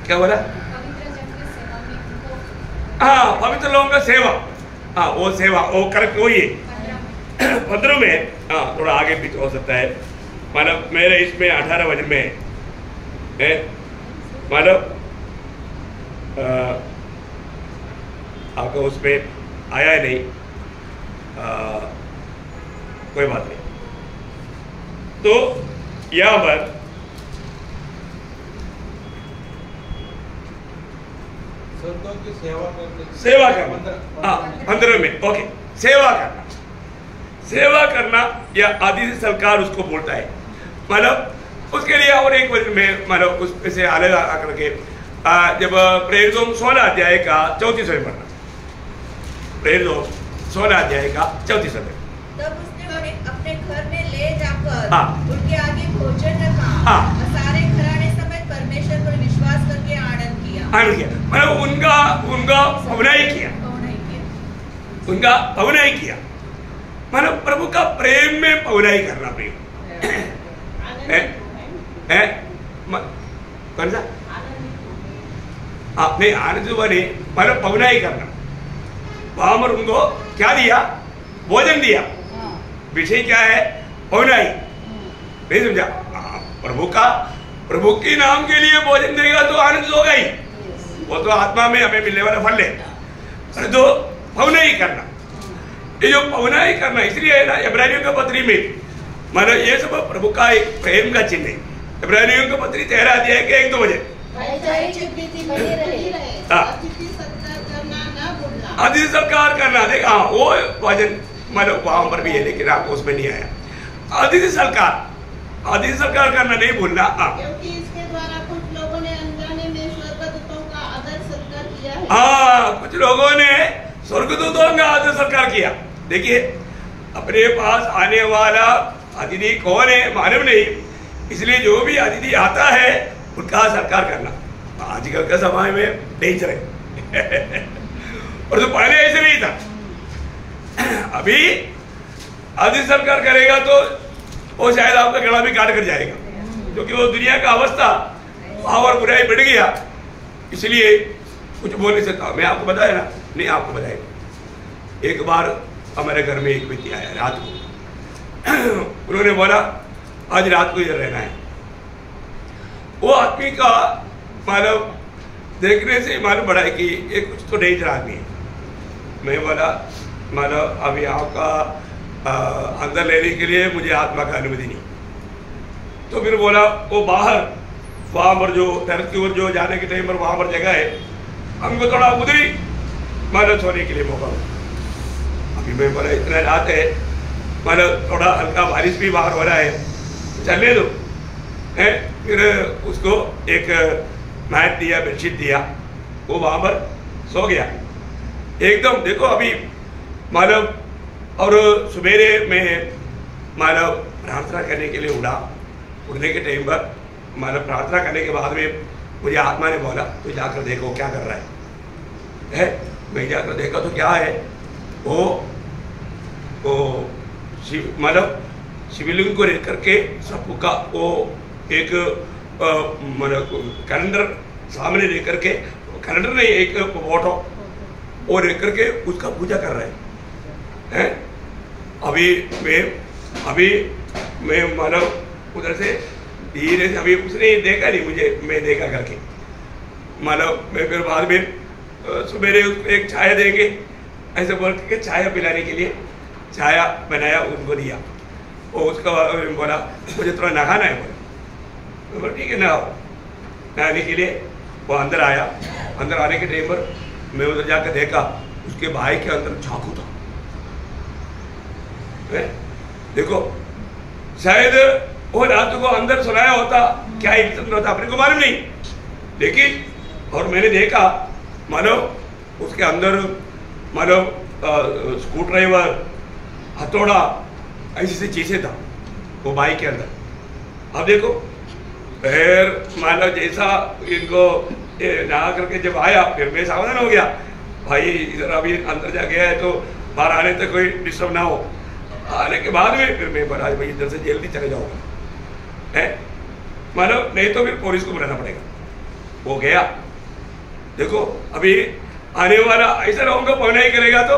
क्या बोला? हाँ, पवित्र लोगों का सेवा। हाँ, वो सेवा, वो करेक्ट वही है। 15 में हाँ थोड़ा आगे पीछे हो सकता है। मतलब मेरे इसमें 18 वचन में है, मतलब आपका उस पर आया है नहीं, कोई बात नहीं। तो यहाँ पर संतों की सेवा करना। हाँ, 15 में ओके, सेवा करना। सेवा करना या आतिथ्य सत्कार उसको बोलता है। मतलब उसके लिए और एक वचन में मतलब उस से अलग आकर के जब प्रेरितों 16 अध्याय का 34 में पढ़ना। प्रेरितों 16 अध्याय का 34 में। तब उसने उन्हें अपने घर में ले जाकर उनके आगे भोजन रखा और सारे घराने समेत परमेश्वर पर विश्वास करके आनंद किया। मतलब उनका पवनाई किया, उनका पवनाई किया। मतलब प्रभु का प्रेम में पवनाई करना। प्रेम है कौन सा? नहीं, आनंद बने मतलब पवनाई करना। वहां पर उनको क्या दिया? भोजन दिया। विषय क्या है? पवनाई। नहीं समझा? प्रभु के नाम के लिए भोजन देगा तो आनंद होगा ही, वो तो आत्मा में हमें मिलने वाला फल है। तो पवनाई करना, ये जो पवनाई करना इसलिए है ना, इब्रानियों का पत्री में मतलब ये सब प्रभु का एक प्रेम का चिन्ह है। इब्रानियों का पत्री 13 अध्याय के 1-2 वचन। आतिथ्य सत्कार करना, देखा वो वचन मतलब वहां पर भी है, लेकिन आपको उसमें नहीं आया। आतिथ्य सत्कार करना नहीं भूलना। क्योंकि इसके द्वारा कुछ लोगों ने अनजाने में स्वर्गदूतों का आदर सत्कार किया है। हाँ, कुछ लोगों ने स्वर्गदूतों का आदर सत्कार किया। देखिए, अपने पास आने वाला अतिथि कौन है? मानव नहीं। इसलिए जो भी अतिथि आता है उनका सत्कार करना आजकल का समय में डेंजर है। और तो पहले ऐसे नहीं था। अभी अतिथि सत्कार करेगा तो वो शायद आपका गला भी काट कर जाएगा, क्योंकि वो दुनिया का अवस्था और बुराई बढ़ गया। इसलिए कुछ बोल नहीं सकता। मैं आपको बताया ना, नहीं आपको बताया। एक बार हमारे घर में एक व्यक्ति आया रात को। उन्होंने बोला आज रात को इधर रहना है। वो आदमी का मतलब देखने से मालूम पड़ा है कि ये कुछ तो डेंजर आदमी है। मैं बोला मतलब अभी आपका अंदर लेने के लिए मुझे आत्मा का अनुमति नहीं। तो फिर बोला वो बाहर वहाँ पर जो तरफ की ओर जो जाने के टाइम पर वहाँ पर जगह है, हमको थोड़ा उधरी मतलब सोने के लिए मौका हो। अभी मैं बोला इतना रात है, मतलब थोड़ा हल्का बारिश भी बाहर हो रहा है, चलने दो है। फिर उसको एक मैट दिया, बेडशीट दिया, वो वहाँ पर सो गया एकदम। देखो अभी मतलब और सवेरे में मतलब प्रार्थना करने के लिए उड़ने के टाइम पर मतलब प्रार्थना करने के बाद में मुझे आत्मा ने बोला तो जाकर देखो क्या कर रहा है। मैं जाकर देखा तो क्या है, वो मतलब शिवलिंग को लेकर के सबको का वो एक मतलब कैलेंडर सामने लेकर के, कैलेंडर नहीं एक फोटो और लेकर के उसका पूजा कर रहे हैं। अभी मैं मतलब उधर से धीरे से, अभी उसने देखा नहीं मुझे, मैं देखा करके मतलब मैं फिर बाद में सवेरे उसको एक चाय देंगे ऐसे बोल के चाय पिलाने के लिए चाय बनाया, उनको दिया। और उसका बोला मुझे थोड़ा नहाना है, बोला ठीक है नहाओ। नहाने के लिए वो अंदर आया। अंदर आने के टाइम पर मैं उधर जाकर देखा उसके भाई के अंदर चाकू था। देखो शायद वो रात को अंदर सुनाया होता, क्या इंतजाम होता अपने को मालूम नहीं, लेकिन और मैंने देखा मानो उसके अंदर मानो स्क्रू ड्राइवर, हथौड़ा, ऐसी चीजें था वो बाइक के अंदर। अब देखो फिर मानो जैसा इनको नहा करके जब आया फिर मैं सावधान हो गया, भाई इधर अभी अंदर जा गया है तो बाहर आने तक कोई डिस्टर्ब ना हो। आने के बाद में फिर मैं बोला भाई इधर से जल्दी चले जाऊंगा है, मानो नहीं तो फिर पुलिस को बुलाना पड़ेगा। वो गया। देखो अभी आने वाला ऐसा रहूंगा पहुंचा ही करेगा तो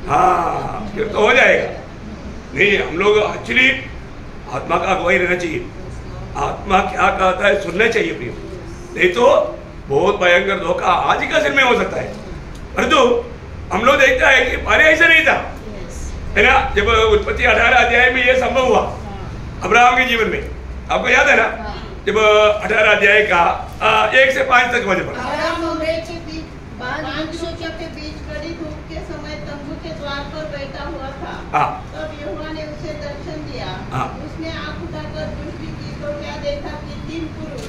हाँ फिर तो हो जाएगा। नहीं, हम लोग एक्चुअली आत्मा का अगुवाई रहना चाहिए। आत्मा क्या कहता है सुनना चाहिए प्रिय, नहीं तो बहुत भयंकर धोखा आज ही का दिन में हो सकता है। परंतु हम लोग देखता है कि पहले ऐसा नहीं था, है ना। जब उत्पत्ति 18 अध्याय में ये संभव हुआ अब्राहम के जीवन में, आपको याद है ना, जब 18 अध्याय का 1 से 5 तक वजह पड़ा। के बीच कड़ी धूप के समय तंबू के द्वार पर बैठा हुआ था। तब यहोवा ने उसे दर्शन दिया। उसने आंख उठाकर दृष्टि की तो क्या देखा कि 3 पुरुष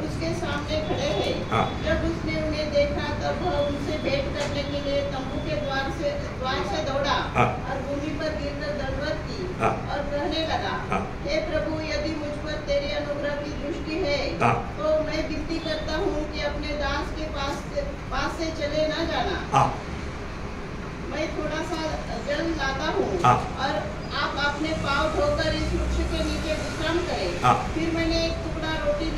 उसके सामने खड़े हैं। जब उसने उन्हें देखा तब वह उनसे भेंट करने के लिए तंबू के द्वार से दौड़ा और भूमि पर गिरकर दंडवत की और कहने लगा, हे प्रभु, यदि मुझ पर तेरी अनुग्रह की दृष्टि है तो मैं विनती करता हूँ कि अपने दास के पास से चले ना जाना। मैं थोड़ा सा जल लाता हूँ और आप अपने पाँव धोकर इस वृक्ष के नीचे विश्राम करें। फिर मैंने एक टुकड़ा रोटी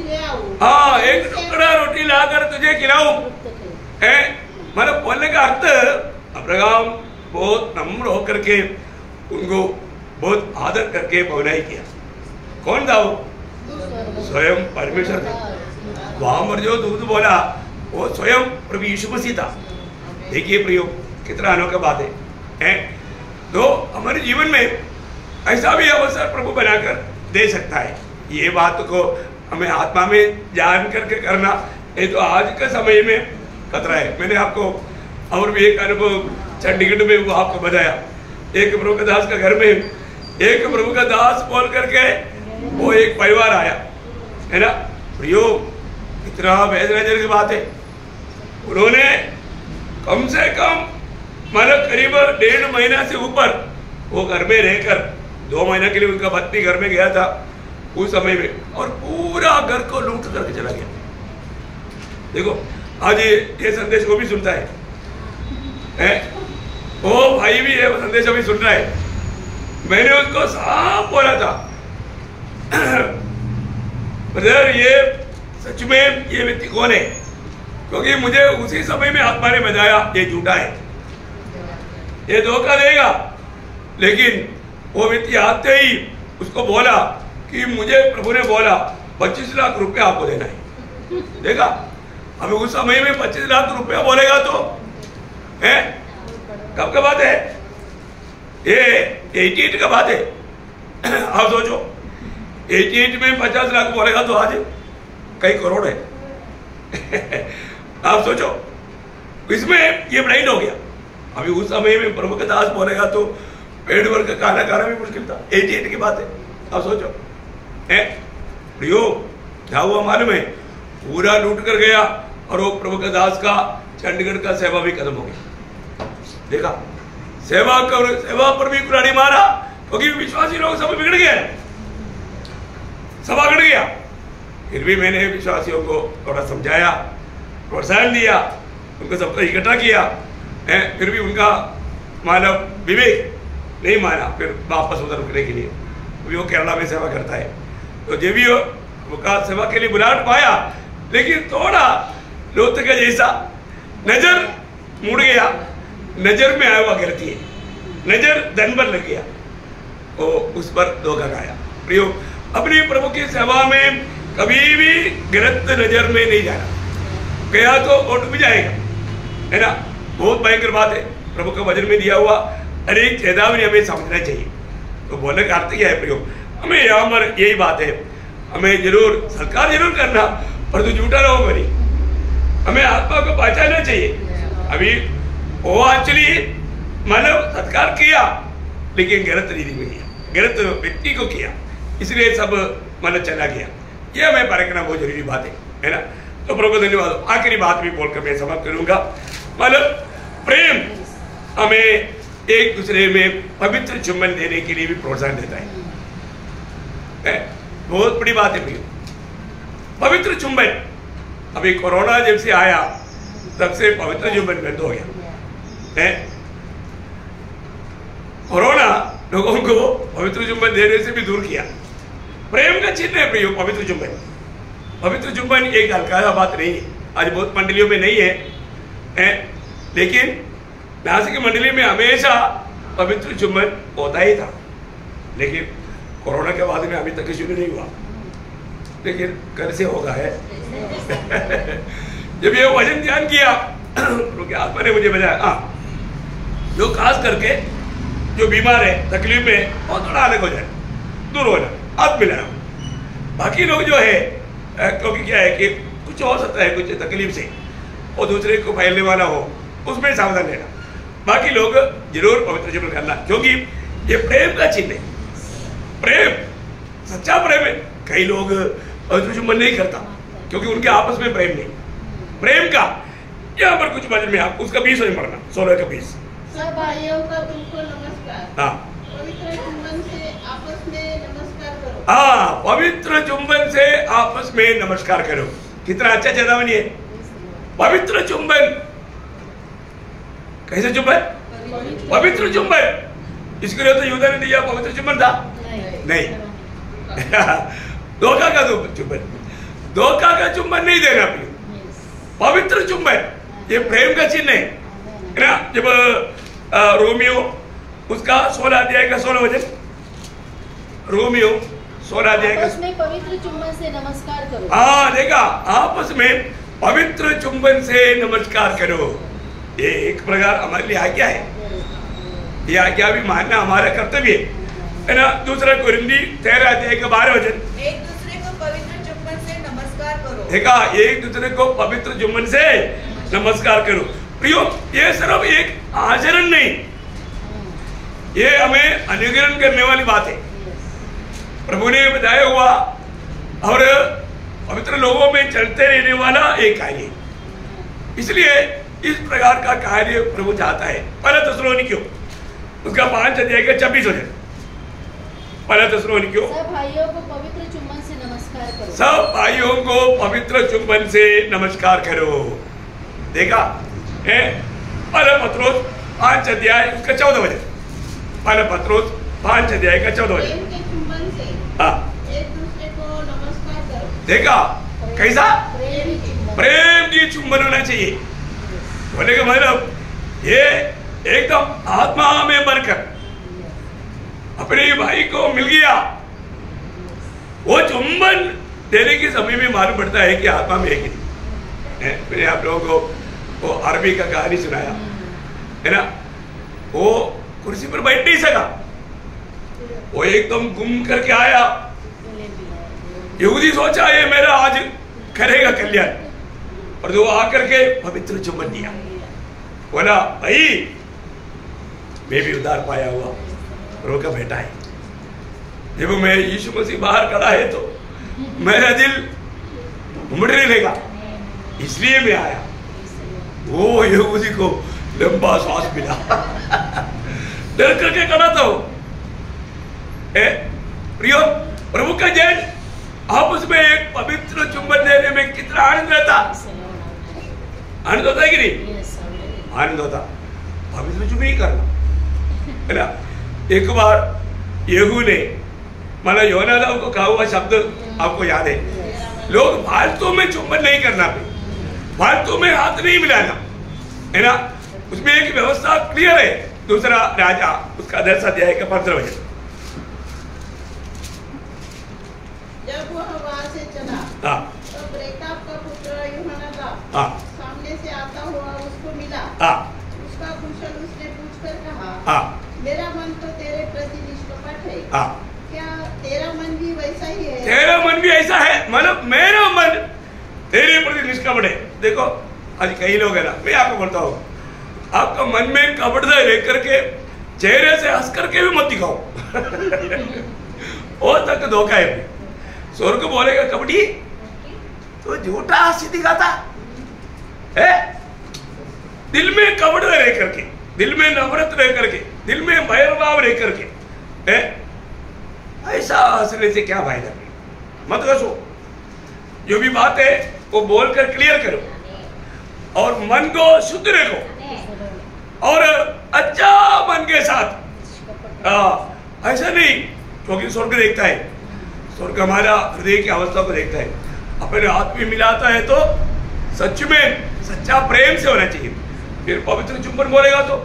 ले आऊँ। एक टुकड़ा रोटी लाकर तुझे खिलाऊं। मतलब बोलने का अर्थ अब्राहम बहुत नम्र होकर के उनको बहुत आदर करके भवनाई किया। कौन था वो? स्वयं परमेश्वर था। वहां पर जो दूध बोला वो स्वयं प्रभु यीशु मसीह था। देखिए प्रियो कितना अनोखा बात है। तो हमारे जीवन में ऐसा भी अवसर प्रभु बनाकर दे सकता है। ये बात को हमें आत्मा में जान करके करना, नहीं तो आज के समय में खतरा है। मैंने आपको और भी एक अनुभव चंडीगढ़ में वो आपको बताया। एक प्रभु का दास का घर में एक प्रभु का दास बोल करके वो एक परिवार आया, है ना प्रियो, इतना बेहतर की बात है। उन्होंने कम से कम मतलब करीब 1.5 महीना से ऊपर वो घर में रहकर 2 महीने के लिए उनका पत्नी घर में गया था उस समय में, और पूरा घर को लूट करके चला गया। देखो आज ये संदेश वो भी सुनता है, वो भाई भी ये संदेश अभी सुन रहा है। मैंने उसको साफ बोला था, ब्रदर ये सच में ये व्यक्ति कौन है, क्योंकि मुझे उसी समय में आत्मा ने बताया ये झूठा है, ये धोखा देगा। लेकिन वो व्यक्ति आते ही उसको बोला कि मुझे प्रभु ने बोला 25 लाख रुपए आपको देना है। देखा, अभी उस समय में 25 लाख रुपया बोलेगा तो है कब का बात है, ये 88 का बात है। आप सोचो 88 में 50 लाख बोलेगा तो आज कई करोड़ है। आप सोचो, इसमें ये ब्लाइंड हो गया। अभी उस समय में प्रमुख दास बोलेगा तो पेड़ भर का खाना खाना भी मुश्किल था। 88 की बात है, आप सोचो है प्रियो, क्या हुआ मालूम है, पूरा लूट कर गया और वो प्रमुख दास का चंडीगढ़ का सेवा भी खत्म हो गया। देखा, सेवा पर भी कुरानी मारा क्योंकि विश्वासी लोग सब बिगड़ गए, सभा बिगड़ गया। फिर भी मैंने विश्वासियों को थोड़ा समझाया, प्रोत्साहन दिया, उनको सबको इकट्ठा किया, फिर भी उनका मानव विवेक नहीं माना, फिर वापस उधर रुकने के लिए। वो केरला में सेवा करता है, तो जब भी वो का सेवा के लिए बुलाहट पाया, लेकिन थोड़ा लोथ का जैसा नजर मुड़ गया, नजर में आया हुआ गिरती है, नजर धन पर लग गया, वो उस पर धोखा खाया। प्रियो, अपनी प्रभु की सेवा में कभी भी गलत नजर में नहीं जाना, गया तो उठ भी जाएगा, है ना। बहुत भयंकर बात है, प्रभु का वचन में दिया हुआ अनेक चेतावनी हमें समझना चाहिए। तो बोलने का अर्थ क्या है प्रियो, हमें यहाँ पर यही बात है, हमें जरूर सत्कार जरूर करना, पर तू झूठा रहो मरी, हमें आत्मा को पहचानना चाहिए। अभी वो एक्चुअली मानव सत्कार किया, लेकिन गलत रीति में किया, गलत व्यक्ति को किया, इसलिए सब मानव चला गया। ये हमें परखना बहुत जरूरी बात है ना। तो प्रभु धन्यवाद। आखिरी बात भी बोलकर मैं समाप्त करूंगा। मतलब प्रेम हमें एक दूसरे में पवित्र चुंबन देने के लिए भी प्रोत्साहन देता है। बहुत बड़ी बात है प्रिय, पवित्र चुंबन। अभी कोरोना जब से आया तब से पवित्र चुंबन बंद हो गया है। कोरोना लोगों को पवित्र चुंबन देने से भी दूर किया। प्रेम का चिन्ह है प्रियो पवित्र चुंबन। पवित्र चुंबन एक हल्का बात नहीं है, आज बहुत मंडलियों में नहीं है, लेकिन नासिक मंडली में हमेशा पवित्र चुंबन होता ही था, लेकिन कोरोना के बाद में अभी तक शुरू नहीं हुआ, लेकिन कैसे होगा है। जब ये वचन ध्यान किया तो आत्मा ने मुझे बताया, जो खास करके जो बीमार है, तकलीफ में, और थोड़ा अलग हो जाए, दूर हो जाए, हाथ मिलाना। बाकी लोग जो है, क्योंकि क्या है कि कुछ हो सकता है कुछ तकलीफ से और दूसरे को फैलने वाला हो, उसमें सावधान रहना। बाकी लोग जरूर पवित्र चुंबन करना, क्योंकि ये प्रेम का चिन्ह है। प्रेम, सच्चा प्रेम है। कई लोग पवित्र चुंबन नहीं करता क्योंकि उनके आपस में प्रेम नहीं। प्रेम का यहाँ पर कुछ वचन में आप उसका 20 पढ़ना, 16 का 20। सब भाइयों का तुमको नमस्कार। हाँ, पवित्र चुंबन से आपस में नमस्कार करो। हाँ, पवित्र चुंबन से आपस में नमस्कार करो। कितना अच्छा चेतावनी है। पवित्र चुंबन, कैसे चुंबन? पवित्र चुंबन। इसके लिए तो यूदा ने दिया पवित्र चुंबन था नहीं। धोखा का चुंबन, धोखा का चुंबन नहीं देना प्रिय। पवित्र चुंबन ये प्रेम का चिन्ह है ना। जब रोमियो उसका 16 अध्याय का 16 वचन, रोमियो 16 अध्याय का, आपस में पवित्र चुंबन से नमस्कार करो। हाँ देखा, आपस में पवित्र चुंबन से नमस्कार करो। ये एक प्रकार हमारे लिए आज्ञा है, ये आज्ञा भी मानना हमारा कर्तव्य है ना। दूसरा कोरिन्थी 13 अध्याय का 12 वचन, एक दूसरे को पवित्र चुंबन से नमस्कार करो। देखा, एक दूसरे को पवित्र चुंबन से नमस्कार करो। प्रियो, ये सिर्फ एक आचरण नहीं, ये हमें अनुकरण करने वाली बात है। प्रभु ने बताया हुआ और पवित्र लोगों में चलते रहने वाला एक कार्य, इसलिए इस प्रकार का कार्य प्रभु चाहता है। पहला थिस्सलुनीकियों उसका 5 अध्याय का 26 वचन, पहला थिस्सलुनीकियों, सब भाइयों को पवित्र चुंबन से नमस्कार करो। सब भाइयों को पवित्र चुंबन से नमस्कार करो। देखा है, पहला पत्रोस 5 अध्याय उसका 14 वचन, पहला पत्रोस 5 अध्याय का 14 वचन। प्रेम के चुंबन से एक दूसरे को नमस्कार करो। देखा कैसा प्रेम प्रेम की चुंबन होना चाहिए। बोले का मतलब ये एकदम आत्मा में भरकर अपने भाई को मिल गया, वो चुंबन देने के समय में मालूम पड़ता है कि आत्मा में है कि नहीं। मैंने आप लोगों को वो अरबी का कहानी सुनाया है ना, वो कुर्सी पर बैठ नहीं सका, वो एकदम घूम करके आया। यहूदी सोचा ये मेरा आज करेगा कल्याण, और जो आकर के पवित्र चुम्बन दिया, बोला भाई मैं भी उद्धार पाया हुआ प्रभु का बेटा है। देखो मैं यीशु मसीह बाहर खड़ा है तो मेरा दिल उमड़ने लगा, इसलिए मैं आया। वो यहूदी को लंबा सांस मिला, डर करके खड़ा था वो। प्रियो, प्रभु का जन आपस में एक पवित्र चुंबन देने में कितना आनंद रहता, आनंद होता है कि नहीं? आनंद होता। पवित्र चुंबन ही करना है ना। एक बार यहू ने मतलब योनादाब को कहा हुआ शब्द आपको याद है, लोग फालतू में चुंबन नहीं करना, फालतू में हाथ नहीं मिलाना, है ना। उसमें एक व्यवस्था क्लियर है। दूसरा राजा उसका 10 अध्याय का 15 वचन। जब वह वहां से चला तो रेकाब का पुत्र योनादाब सामने से आता हुआ उसको मिला। उसका कुशल उसने पूछकर कहा, मेरा मन तो तेरे प्रति निष्कपट है, क्या तेरा मन भी वैसा ही है? तेरा मन भी ऐसा है, मतलब मेरा मन तेरे प्रति निष्कपट है। देखो आज कई लोग है ना, मैं आपको बोलता हूँ, आपका मन में कपड़ता लेकर के चेहरे से हंस करके भी मत दिखाओ और तक धोखा है। स्वर्ग बोलेगा कबड्डी तो झूठा हंसी दिखाता है। दिल में कपड़ रह करके, दिल में नफरत रह करके, दिल में भयभाव रह करके ऐसा हंसने से क्या फायदा? मत हंसो, जो भी बात है वो बोलकर क्लियर करो और मन को शुद्ध रखो और अच्छा मन के साथ। ऐसा नहीं, क्योंकि स्वर्ग देखता है, स्वर्ग हमारा हृदय की अवस्था को देखता है। अपने हाथ में मिलाता है तो सच में सच्चा प्रेम से होना चाहिए। फिर पवित्र चुंबन बोलेगा तो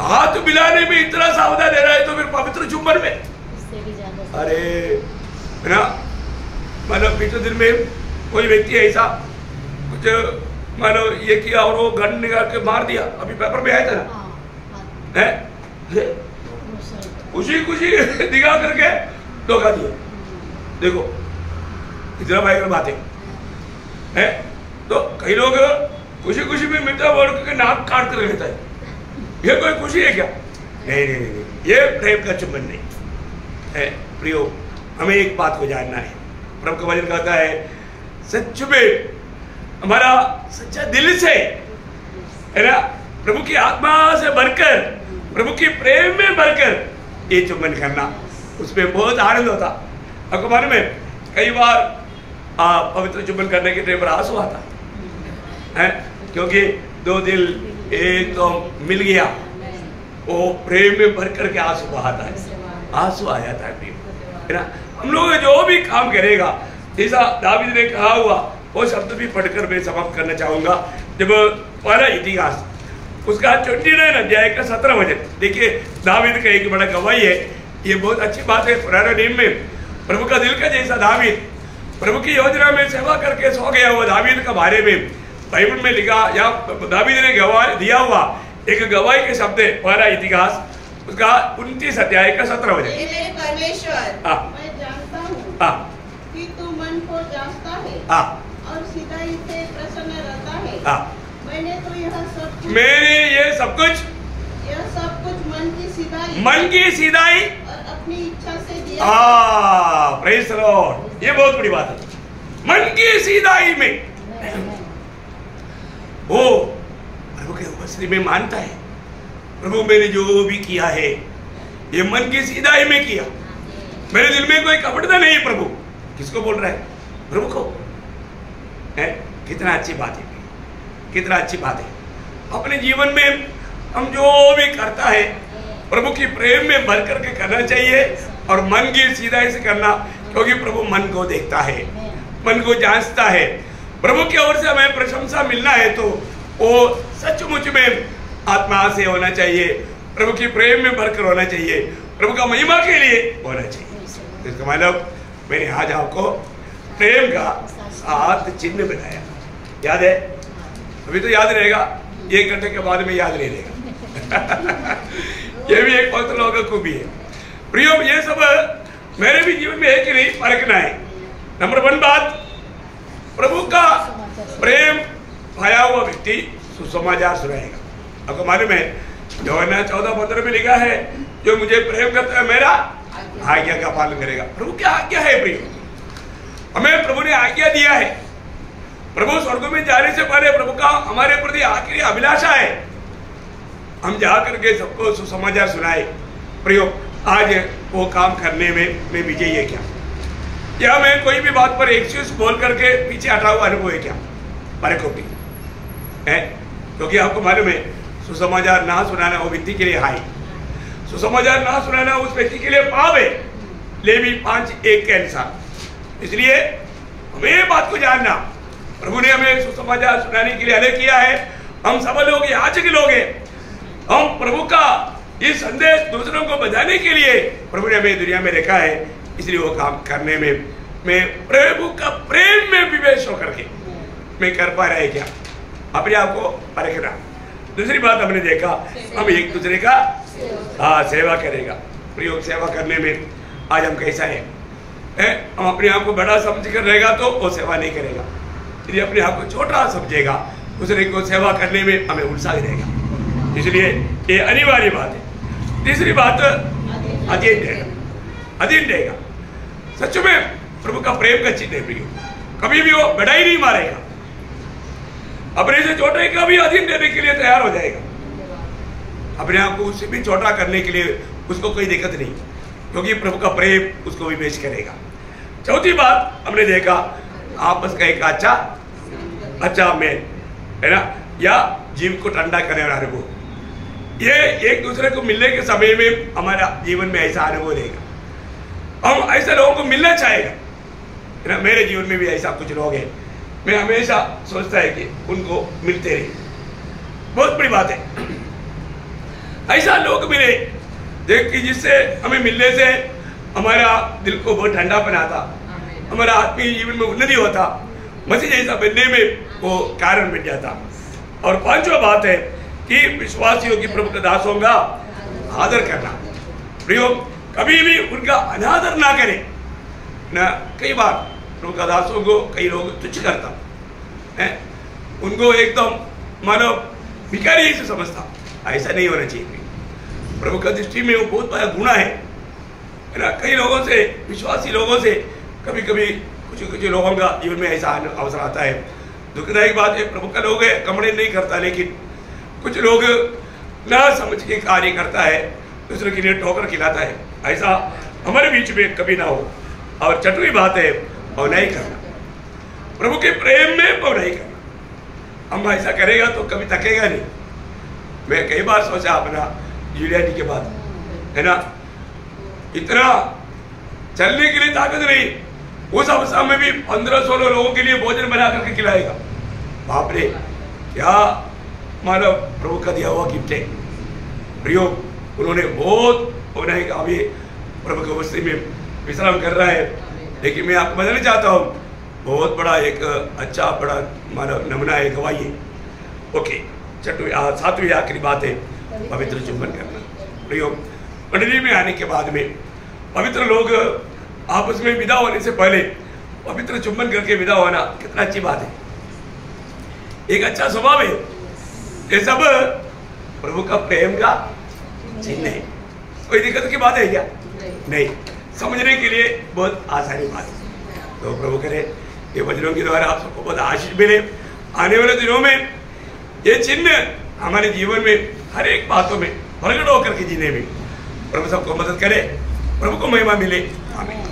हाथ मिलाने में इतना सावधान दे रहा है तो फिर पवित्र चुंबन में अरे है ना। मतलब पिछले दिन में कोई व्यक्ति ऐसा कुछ मानो ये किया और वो गन निकाल के मार दिया, अभी पेपर में आया था ना, है खुशी खुशी दिखा करके धोखा दिया। देखो इतना भयंकर बात है। तो कई लोग खुशी खुशी में मिलता बोल के नाक काट कर लेता है, ये कोई खुशी है क्या? नहीं नहीं नहीं, ये प्रेम का चुंबन नहीं है। प्रियो, हमें एक बात को जानना है, प्रभु का वचन कहता है सच में हमारा सच्चा दिल से है ना, प्रभु की आत्मा से भरकर, प्रभु की प्रेम में भरकर ये चुंबन करना, उसमें बहुत आनंद होता। आपको मालूम है कई बार पवित्र चुंबन करने के टाइम पर आंसू आता है, क्योंकि दो दिल एक तो मिल गया, वो प्रेम में भर करके आंसू बहाता है, आंसू आ जाता है ना। हम लोग जो भी काम करेगा, जैसा दावीद ने कहा हुआ वो शब्द भी पढ़कर मैं समाप्त करना चाहूंगा। जब पहला इतिहास उसका 29 अध्याय का 17 वचन देखिए, दावीद का एक बड़ा गवाही है। ये बहुत अच्छी बात है। पुराने नियम में प्रभु का दिल का जैसा दावीद प्रभु की योजना में सेवा करके सो गया हुआ दावीद का बारे में बाइबल में लिखा, या दावीद ने गवाही दिया हुआ एक गवाही के शब्द है। पहला इतिहास उसका 29 अध्याय का 17 वचन। मेरे परमेश्वर, मैं जानता हूँ कि तू मन को जांचता है और सीधाई से प्रसन्न रहता है। मैंने तो ये सब कुछ मन की सीधाई और अपनी इच्छा से दिया। प्रेज़ द लॉर्ड, ये बहुत बड़ी बात है। मन की सीधाई में वो प्रभु के उपस्थिति में मानता है, प्रभु मैंने जो भी किया है ये मन की सीधाई में किया, मेरे दिल में कोई कपटता नहीं। प्रभु किसको बोल रहा है? प्रभु को है। कितना अच्छी बात है, कितना अच्छी बात है। अपने जीवन में हम जो भी करता है प्रभु की प्रेम में भर करके करना चाहिए और मन की सीधाई से करना, क्योंकि प्रभु मन को देखता है, मन को जांचता है। प्रभु की ओर से हमें प्रशंसा मिलना है तो वो सचमुच में आत्मा से होना चाहिए, प्रभु की प्रेम में भरकर होना चाहिए, प्रभु का महिमा के लिए होना चाहिए। इसका मतलब मैंने आज आपको प्रेम का 7 चिन्ह बनाया। याद है? अभी तो याद रहेगा, 1 घंटे के बाद में याद नहीं रहेगा। ये भी एक पवित्र लोगों को भी है। प्रियो, ये सब मेरे भी जीवन में है कि नहीं परखना है। नंबर 1 बात, प्रभु का प्रेम पाया हुआ व्यक्ति सुसमाचार सुनाएगा। आपको मालूम है यूहन्ना 14:15 में लिखा है, जो मुझे प्रेम करता है मेरा आज्ञा का पालन करेगा। प्रभु क्या आज्ञा है प्रियो? हमें प्रभु ने आज्ञा दिया है। प्रभु स्वर्ग में जाने से पहले प्रभु का हमारे प्रति आखिरी अभिलाषा है, हम जा करके सबको सुसमाचार सुनाए। प्रियो, आज वो काम करने में मैं विजयी है क्या मैं कोई भी बात पर एक्सक्यूज बोल करके पीछे हटा हुआ अनुभव है क्या? परखोटी है, क्योंकि आपको मालूम है सुसमाचार ना सुनाना वो व्यक्ति के लिए हाय, सुसमाचार ना सुनाना उस व्यक्ति के लिए पाप है, लेवी 5:1 के अनुसार। इसलिए हमें ये बात को जानना, प्रभु ने हमें सुसमाचार सुनाने के लिए अलग किया है। हम सब लोग याचक लोग हैं, हम प्रभु का ये संदेश दूसरों को बताने के लिए प्रभु ने हमें दुनिया में रखा है। इसलिए वो काम करने में मैं प्रभु का प्रेम में विवेश होकर के मैं कर पा रहा है क्या? अपने आप को परखना। दूसरी बात हमने देखा, हम एक दूसरे का सेवा करेगा। प्रयोग सेवा करने में आज हम कैसा है? हम अपने आप को बड़ा समझ कर रहेगा तो वो सेवा नहीं करेगा। यदि अपने आप को छोटा समझेगा, दूसरे को सेवा करने में हमें उत्साह रहेगा। इसलिए ये अनिवार्य बात है। तीसरी बात, अधीन रहेगा। अधीन रहेगा सच में प्रभु का प्रेम का चिन्ह है प्रियो। कभी भी वो बढ़ाई नहीं मारेगा, अपने से छोटे का भी अधीन देने के लिए तैयार हो जाएगा। अपने आप को उससे भी छोटा करने के लिए उसको कोई दिक्कत नहीं, क्योंकि प्रभु का प्रेम उसको विवेश करेगा। चौथी बात हमने देखा, आपस का एक अच्छा मेल है ना, या जीव को ठंडा करने वाला अनुभव। ये एक दूसरे को मिलने के समय में हमारा जीवन में ऐसा अनुभव रहेगा। हम ऐसे लोगों को मिलना चाहेगा है ना। मेरे जीवन में भी ऐसा कुछ लोग हैं, मैं हमेशा सोचता है कि उनको मिलते रहे, बहुत बड़ी बात है। ऐसा लोग मिले देख कि जिससे हमें मिलने से हमारा दिल को बहुत ठंडा बनाता, हमारा आत्मीय जीवन में उन्नति होता, मसीह जैसा बनने में वो कारण बन जाता। और 5वां बात है कि विश्वासियों की प्रभु के दासों का आदर करना। प्रियो, कभी भी उनका अनादर ना करें ना। कई बार प्रभु का दासों को कई लोग तुच्छ करता है, उनको एकदम मानो भिखारी से समझता। ऐसा नहीं होना चाहिए। प्रभु का दृष्टि में वो बहुत बड़ा गुना है ना। कई लोगों से, विश्वासी लोगों से कभी कभी कुछ लोगों का जीवन में ऐसा अवसर आता है। दुखदायक बात है, प्रभु का लोग है, कमड़े नहीं करता, लेकिन कुछ लोग ना समझ के कार्य करता है, दूसरे के लिए ठोकर खिलाता है। ऐसा हमारे बीच में कभी ना हो। और छठवीं बात है, पौनाई करना। प्रभु के प्रेम में पौनाई करना। हम ऐसा करेगा तो कभी थकेगा नहीं। मैं कई बार सोचा अपना यूलियानी के बाद है ना, इतना चलने के लिए ताकत नहीं, उस अवस्था में भी 15-16 लोगों के लिए भोजन बना करके खिलाएगा। बाप रे, क्या मानो प्रभु का दिया हुआ गिफ्ट है। प्रयोग उन्होंने बहुत पौनाई का, अभी प्रभु के वस्ती में विश्राम कर रहा है। लेकिन मैं आपको बताना चाहता हूँ, बहुत बड़ा एक अच्छा बड़ा मानो नमूना है, गवाही है। ओके, 7वीं आखिरी बात है पवित्र चुंबन करना। प्रयोग मंडली में आने के बाद में पवित्र लोग आपस में विदा होने से पहले पवित्र चुंबन करके विदा होना कितना अच्छी बात है, एक अच्छा स्वभाव है। ये सब प्रभु का प्रेम का चिन्ह है। कोई दिक्कत की बात है क्या? नहीं, समझने के लिए बहुत आसानी बात है। तो प्रभु करे ये वचनों के द्वारा आप सबको बहुत आशीष मिले। आने वाले दिनों में ये चिन्ह हमारे जीवन में हर एक बातों में प्रकट होकर के जीने में प्रभु सबको मदद करे। प्रभु को महिमा मिले। आमीन।